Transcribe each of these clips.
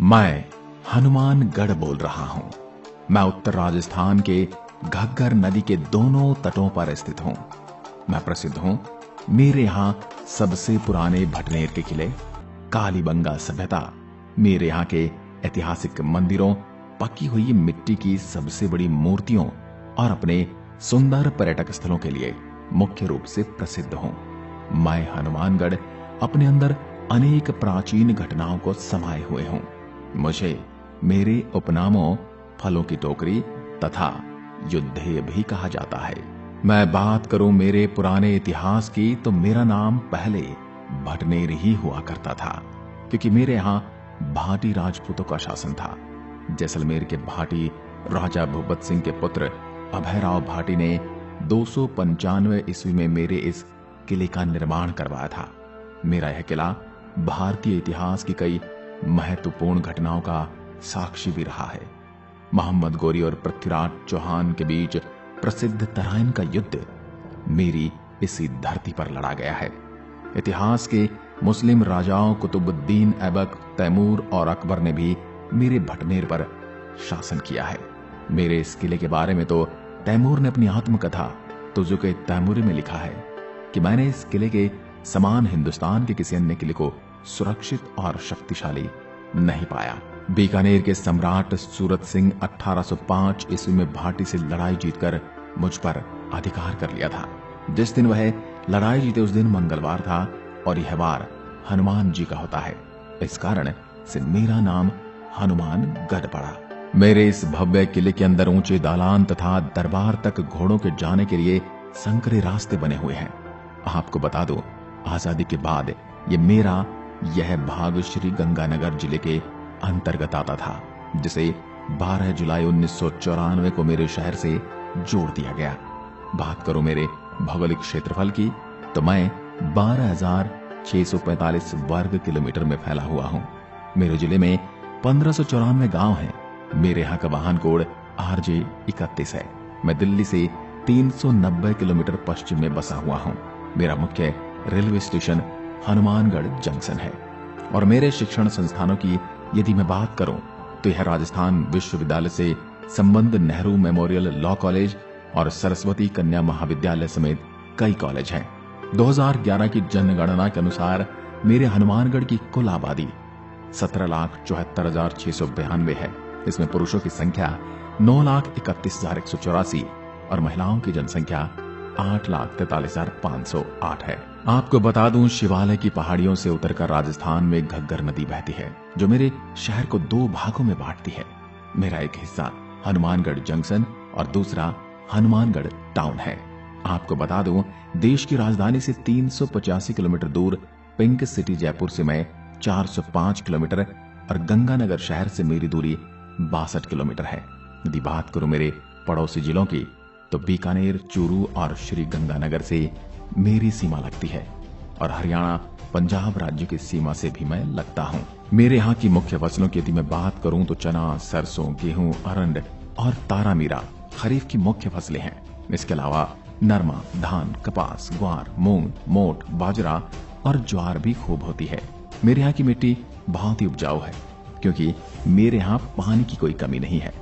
मैं हनुमानगढ़ बोल रहा हूं। मैं उत्तर राजस्थान के घग्गर नदी के दोनों तटों पर स्थित हूं। मैं प्रसिद्ध हूं। मेरे यहां सबसे पुराने भटनेर के किले, कालीबंगा सभ्यता, मेरे यहां के ऐतिहासिक मंदिरों, पकी हुई मिट्टी की सबसे बड़ी मूर्तियों और अपने सुंदर पर्यटक स्थलों के लिए मुख्य रूप से प्रसिद्ध हूं। मैं हनुमानगढ़ अपने अंदर अनेक प्राचीन घटनाओं को समाये हुए हूं। मुझे मेरे उपनामों फलों की टोकरी तथा युद्धेय भी कहा जाता है। मैं बात करूं मेरे पुराने इतिहास की तो मेरा नाम पहले भटनेर ही हुआ करता था, क्योंकि मेरे यहां भाटी राजपूतों का शासन था। जैसलमेर के भाटी राजा भूपत सिंह के पुत्र अभयराव भाटी ने 295 ईस्वी में मेरे इस किले का निर्माण करवाया था। मेरा यह किला भारतीय इतिहास की कई महत्वपूर्ण घटनाओं का साक्षी भी रहा है। मोहम्मद गोरी और पृथ्वीराज चौहान के बीच प्रसिद्ध तराइन का युद्ध मेरी इसी धरती पर लड़ा गया है। इतिहास के मुस्लिम राजाओं कुतुबुद्दीन ऐबक, तैमूर और अकबर ने भी मेरे भटनेर पर शासन किया है। मेरे इस किले के बारे में तो तैमूर ने अपनी आत्मकथा तुजुक तैमूरी में लिखा है कि मैंने इस किले के समान हिंदुस्तान के किसी अन्य किले को सुरक्षित और शक्तिशाली नहीं पाया। बीकानेर के सम्राट सूरत सिंह 1805 ईस्वी में भाटी से लड़ाई जीतकर मुझ पर अधिकार कर लिया था। जिस दिन वह लड़ाई जीते उस दिन मंगलवार था और यह वार हनुमान जी का होता है। इस कारण से मेरा नाम हनुमानगढ़ पड़ा। मेरे इस भव्य किले के अंदर ऊंचे दालान तथा दरबार तक घोड़ों के जाने के लिए संकरे रास्ते बने हुए हैं। आपको बता दो, आजादी के बाद यह भाग श्री गंगानगर जिले के अंतर्गत आता था, जिसे 12 जुलाई 1994 को मेरे शहर से जोड़ दिया गया। बात करूं मेरे भौगोलिक क्षेत्रफल की तो मैं 12,645 वर्ग किलोमीटर में फैला हुआ हूं। मेरे जिले में 1594 गांव हैं। मेरे यहां का वाहन कोड RJ 31 है। मैं दिल्ली से 390 किलोमीटर पश्चिम में बसा हुआ हूं। मेरा मुख्य रेलवे स्टेशन हनुमानगढ़ जंक्शन है। और मेरे शिक्षण संस्थानों की यदि मैं बात करूं तो यह राजस्थान विश्वविद्यालय से संबंध नेहरू मेमोरियल लॉ कॉलेज और सरस्वती कन्या महाविद्यालय समेत कई कॉलेज हैं। 2011 की जनगणना के अनुसार मेरे हनुमानगढ़ की कुल आबादी 17,74,692 है। इसमें पुरुषों की संख्या 9,31,184 और महिलाओं की जनसंख्या 8,43,508 है। आपको बता दूं, शिवालय की पहाड़ियों से उतरकर राजस्थान में घग्गर नदी बहती है, जो मेरे शहर को 2 भागों में बांटती है। मेरा एक हिस्सा हनुमानगढ़ जंक्शन और दूसरा हनुमानगढ़ टाउन है। आपको बता दूं, देश की राजधानी से 385 किलोमीटर दूर पिंक सिटी जयपुर से मैं 405 किलोमीटर और गंगानगर शहर से मेरी दूरी 62 किलोमीटर है। यदि बात करूं मेरे पड़ोसी जिलों की तो बीकानेर, चूरू और श्री गंगानगर से मेरी सीमा लगती है और हरियाणा, पंजाब राज्य की सीमा से भी मैं लगता हूं। मेरे यहाँ की मुख्य फसलों की यदि मैं बात करूं तो चना, सरसों, गेहूं, अरंड और तारामीरा खरीफ की मुख्य फसलें हैं। इसके अलावा नरमा, धान, कपास, ग्वार, मूंग, मोट, बाजरा और ज्वार भी खूब होती है। मेरे यहाँ की मिट्टी बहुत ही उपजाऊ है, क्योंकि मेरे यहाँ पानी की कोई कमी नहीं है।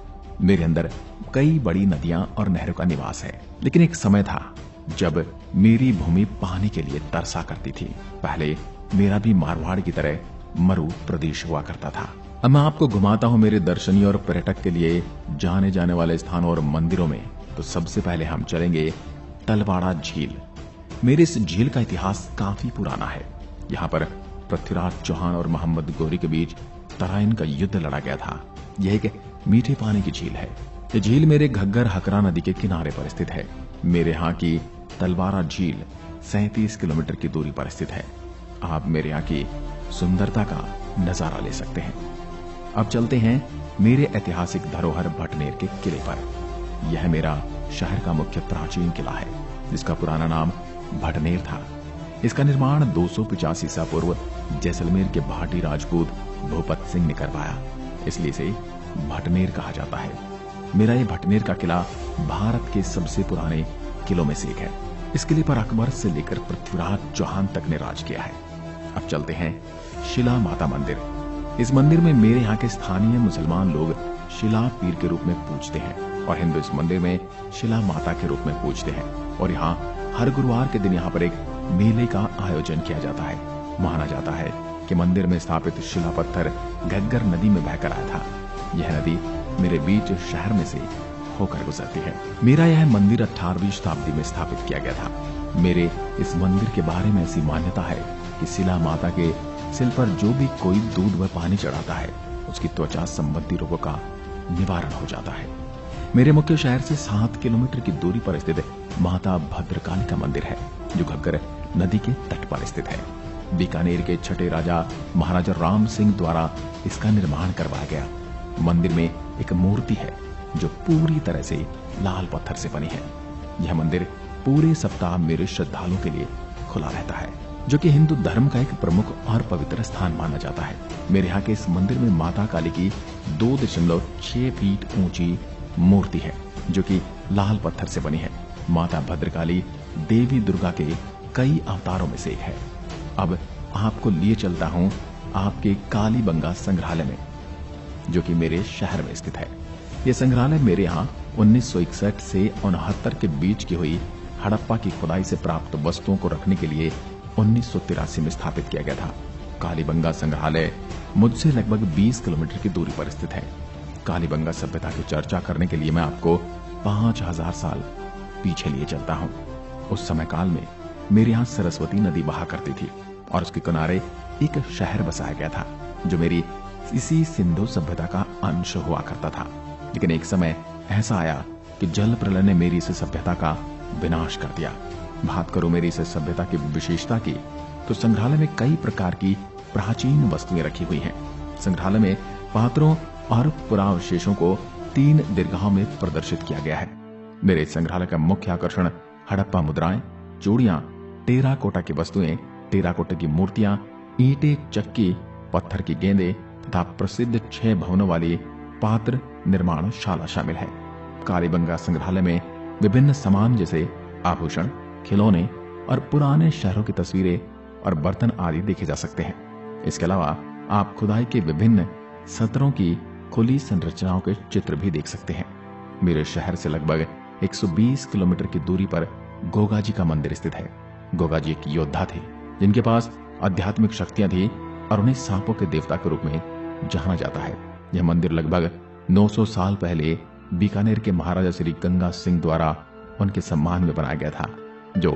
मेरे अंदर कई बड़ी नदियां और नहरों का निवास है। लेकिन एक समय था जब मेरी भूमि पानी के लिए तरसा करती थी। पहले मेरा भी मारवाड़ की तरह मरु प्रदेश हुआ करता था। अब मैं आपको घुमाता हूं मेरे दर्शनीय और पर्यटक के लिए जाने जाने वाले स्थानों और मंदिरों में। तो सबसे पहले हम चलेंगे तलवाड़ा झील। मेरे इस झील का इतिहास काफी पुराना है। यहाँ पर पृथ्वीराज चौहान और मोहम्मद गोरी के बीच तराइन का युद्ध लड़ा गया था। यह एक मीठे पानी की झील है। यह झील मेरे घग्गर हकरा नदी के किनारे पर स्थित है। मेरे यहाँ की तलवाड़ा झील 37 किलोमीटर की दूरी पर स्थित है। आप मेरे यहाँ की सुंदरता का नजारा ले सकते हैं। अब चलते हैं मेरे ऐतिहासिक धरोहर भटनेर के किले पर। यह मेरा शहर का मुख्य प्राचीन किला है, जिसका पुराना नाम भटनेर था। इसका निर्माण 285 ईसा पूर्व जैसलमेर के भाटी राजपूत भूपत सिंह ने करवाया, इसलिए इसे भटनेर कहा जाता है। मेरा ये भटनेर का किला भारत के सबसे पुराने किलों में से एक है। इस किले पर अकबर से लेकर पृथ्वीराज चौहान तक ने राज किया है। अब चलते हैं शिला माता मंदिर। इस मंदिर में मेरे यहाँ के स्थानीय मुसलमान लोग शिला पीर के रूप में पूजते हैं और हिंदू इस मंदिर में शिला माता के रूप में पूजते हैं। और यहाँ हर गुरुवार के दिन यहाँ पर एक मेले का आयोजन किया जाता है। माना जाता है कि मंदिर में स्थापित शिला पत्थर घग्गर नदी में बहकर आया था। यह नदी मेरे बीच शहर में से होकर गुजरती है। मेरा यह मंदिर 18वीं शताब्दी में स्थापित किया गया था। मेरे इस मंदिर के बारे में ऐसी मान्यता है कि शिला माता के सिर पर जो भी कोई दूध व पानी चढ़ाता है उसकी त्वचा संबंधी रोगों का निवारण हो जाता है। मेरे मुख्य शहर से 7 किलोमीटर की दूरी पर स्थित माता भद्रकाली का मंदिर है, जो घग्गर नदी के तट पर स्थित है। बीकानेर के छठे राजा महाराजा राम सिंह द्वारा इसका निर्माण करवाया गया। मंदिर में एक मूर्ति है जो पूरी तरह से लाल पत्थर से बनी है। यह मंदिर पूरे सप्ताह मेरे श्रद्धालुओं के लिए खुला रहता है, जो कि हिंदू धर्म का एक प्रमुख और पवित्र स्थान माना जाता है। मेरे यहाँ के इस मंदिर में माता काली की 2.6 फीट ऊंची मूर्ति है, जो कि लाल पत्थर से बनी है। माता भद्रकाली देवी दुर्गा के कई अवतारों में से एक है। अब आपको लिए चलता हूँ आपके कालीबंगा संग्रहालय में, जो कि मेरे शहर में स्थित है। यह संग्रहालय मेरे यहाँ 1961 से 69 के बीच की हुई हड़प्पा की खुदाई से प्राप्त वस्तुओं को रखने के लिए 1983 में स्थापित किया गया था। कालीबंगा संग्रहालय मुझसे लगभग 20 किलोमीटर की दूरी पर स्थित है। कालीबंगा सभ्यता की चर्चा करने के लिए मैं आपको 5000 साल पीछे लिए चलता हूँ। उस समय काल में मेरे यहाँ सरस्वती नदी बहा करती थी और उसके किनारे एक शहर बसाया गया था, जो मेरी इसी सिंधु सभ्यता का अंश हुआ करता था। लेकिन एक समय ऐसा आया कि जल प्रलय ने मेरी इस सभ्यता का विनाश कर दिया। बात करो मेरी इस सभ्यता की विशेषता की, तो संग्रहालय में कई प्रकार की प्राचीन वस्तुएं रखी हुई हैं। संग्रहालय में पात्रों और पुरावशेषों को 3 दीर्घाओं में प्रदर्शित किया गया है। मेरे संग्रहालय का मुख्य आकर्षण हड़प्पा मुद्राएं, चूड़ियां, टेराकोटा की वस्तुएं, टेराकोटा की मूर्तियां, ईंटें, चक्की, पत्थर की गेंदें तथा प्रसिद्ध 6 भवनों वाली पात्र निर्माण शाला शामिल है। कालीबंगा संग्रहालय में विभिन्न सामान जैसे आभूषण, खिलौने और पुराने शहरों की तस्वीरें और बर्तन आदि देखे जा सकते हैं। इसके अलावा आप खुदाई के विभिन्न सत्रों की खुली संरचनाओं के चित्र भी देख सकते हैं। मेरे शहर से लगभग 120 किलोमीटर की दूरी पर गोगा जी का मंदिर स्थित है। गोगा जी एक योद्धा थे जिनके पास आध्यात्मिक शक्तियां थी और उन्हें सांपों के देवता के रूप में जाना जाता है। यह मंदिर लगभग 900 साल पहले बीकानेर के महाराजा श्री गंगा सिंह द्वारा उनके सम्मान में बनाया गया था, जो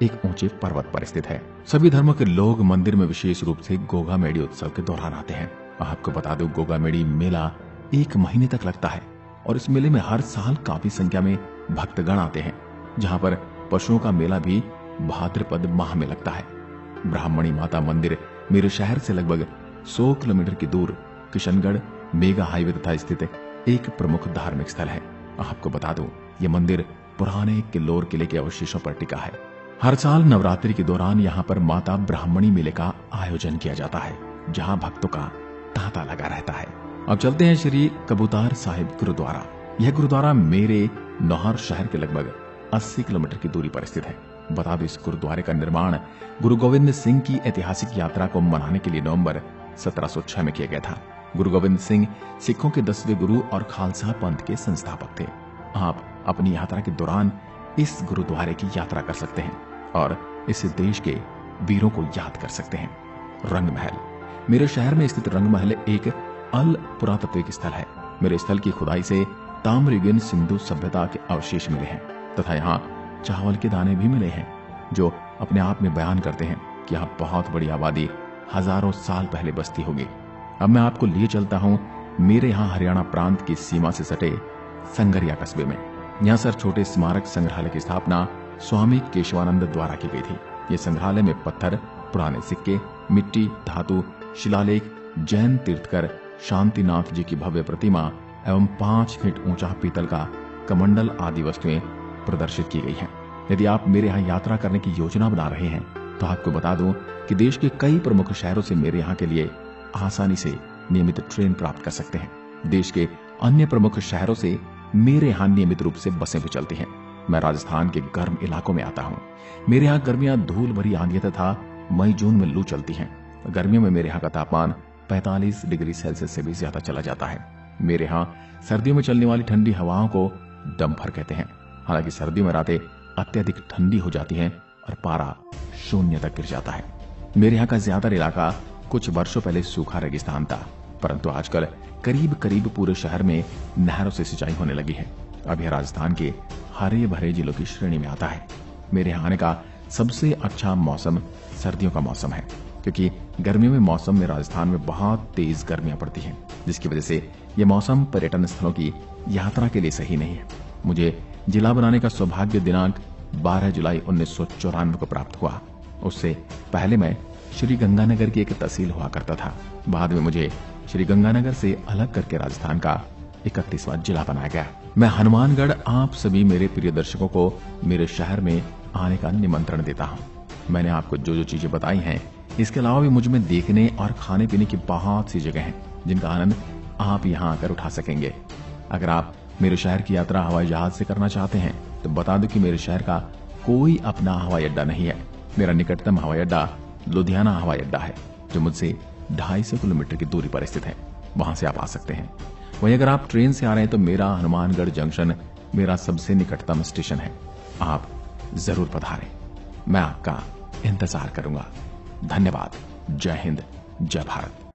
एक ऊंचे पर्वत पर स्थित है। सभी धर्मों के लोग मंदिर में विशेष रूप से गोगा मेड़ी उत्सव के दौरान आते हैं। आपको बता दूं, गोगा मेड़ी मेला 1 महीने तक लगता है और इस मेले में हर साल काफी संख्या में भक्तगण आते हैं, जहां पर पशुओं का मेला भी भाद्रपद माह में लगता है। ब्राह्मणी माता मंदिर मेरे शहर से लगभग 100 किलोमीटर की दूर किशनगढ़ मेगा हाईवे तथा स्थित एक प्रमुख धार्मिक स्थल है। आपको बता दूं, यह मंदिर पुराने किल्लोर किले के अवशेषों पर टिका है। हर साल नवरात्रि के दौरान यहाँ पर माता ब्राह्मणी मेले का आयोजन किया जाता है, जहाँ भक्तों का तांता लगा रहता है। अब चलते हैं श्री कबूतर साहिब गुरुद्वारा। यह गुरुद्वारा मेरे नौहर शहर के लगभग 80 किलोमीटर की दूरी पर स्थित है। बता दो, इस गुरुद्वारे का निर्माण गुरु गोविंद सिंह की ऐतिहासिक यात्रा को मनाने के लिए नवंबर 1706 में किया गया था। गुरु गोविंद सिंह सिखों के 10वें गुरु और खालसा पंथ के संस्थापक थे। आप अपनी यात्रा के दौरान इस गुरुद्वारे की यात्रा कर सकते हैं और इस देश के वीरों को याद कर सकते हैं। रंग महल मेरे शहर में स्थित रंग महल एक अल पुरातत्विक स्थल है। मेरे स्थल की खुदाई से ताम्रयुगीन सिंधु सभ्यता के अवशेष मिले हैं तथा यहाँ चावल के दाने भी मिले हैं, जो अपने आप में बयान करते हैं कि यहाँ बहुत बड़ी आबादी हजारों साल पहले बसती होगी। अब मैं आपको लिए चलता हूँ मेरे यहाँ हरियाणा प्रांत की सीमा से सटे संगरिया कस्बे में। यहाँ सर छोटे स्मारक संग्रहालय की स्थापना स्वामी केशवानंद द्वारा की गई थी। ये संग्रहालय में पत्थर, पुराने सिक्के, मिट्टी, धातु, शिलालेख, जैन तीर्थकर शांतिनाथ जी की भव्य प्रतिमा एवं 5 फीट ऊंचा पीतल का कमंडल आदि वस्तुएं प्रदर्शित की गई हैं। यदि आप मेरे यहाँ यात्रा करने की योजना बना रहे हैं तो आपको बता दूं कि देश के कई प्रमुख शहरों से मेरे यहाँ के लिए आसानी से नियमित ट्रेन प्राप्त कर सकते हैं। देश के अन्य प्रमुख शहरों से मेरे यहाँ नियमित रूप से बसें भी चलती हैं। मैं राजस्थान के गर्म इलाकों में आता हूँ। मेरे यहाँ गर्मियां धूल भरी आंधियां तथा मई जून में लू चलती हैं। गर्मियों में मेरे यहाँ का तापमान 45 डिग्री सेल्सियस से भी ज्यादा चला जाता है। मेरे यहाँ सर्दियों में चलने वाली ठंडी हवाओं को डम्फर कहते हैं। हालांकि सर्दियों में रातें अत्यधिक ठंडी हो जाती हैं और पारा शून्य तक गिर जाता है। मेरे यहाँ का ज्यादातर इलाका कुछ वर्षों पहले सूखा रेगिस्तान था, परंतु आजकल करीब करीब पूरे शहर में नहरों से सिंचाई होने लगी है। अब यह राजस्थान के हरे भरे जिलों की श्रेणी में आता है। मेरे यहाँ आने का सबसे अच्छा मौसम सर्दियों का मौसम है, क्योंकि गर्मियों में मौसम में राजस्थान में बहुत तेज गर्मियां पड़ती हैं, जिसकी वजह से यह मौसम पर्यटन स्थलों की यात्रा के लिए सही नहीं है। मुझे जिला बनाने का सौभाग्य दिनांक 12 जुलाई 1994 को प्राप्त हुआ। उससे पहले मैं श्री गंगानगर की एक तहसील हुआ करता था। बाद में मुझे श्री गंगानगर से अलग करके राजस्थान का 31वां जिला बनाया गया। मैं हनुमानगढ़ आप सभी मेरे प्रिय दर्शकों को मेरे शहर में आने का निमंत्रण देता हूँ। मैंने आपको जो जो चीजें बताई हैं, इसके अलावा भी मुझ में देखने और खाने पीने की बहुत सी जगह हैं, जिनका आनंद आप यहाँ आकर उठा सकेंगे। अगर आप मेरे शहर की यात्रा हवाई जहाज से करना चाहते हैं तो बता दो कि मेरे शहर का कोई अपना हवाई अड्डा नहीं है। मेरा निकटतम हवाई अड्डा लुधियाना हवाई अड्डा है, जो मुझसे 250 किलोमीटर की दूरी पर स्थित है। वहां से आप आ सकते हैं। वहीं अगर आप ट्रेन से आ रहे हैं तो मेरा हनुमानगढ़ जंक्शन मेरा सबसे निकटतम स्टेशन है। आप जरूर पधारें। मैं आपका इंतजार करूंगा। धन्यवाद। जय हिंद, जय भारत।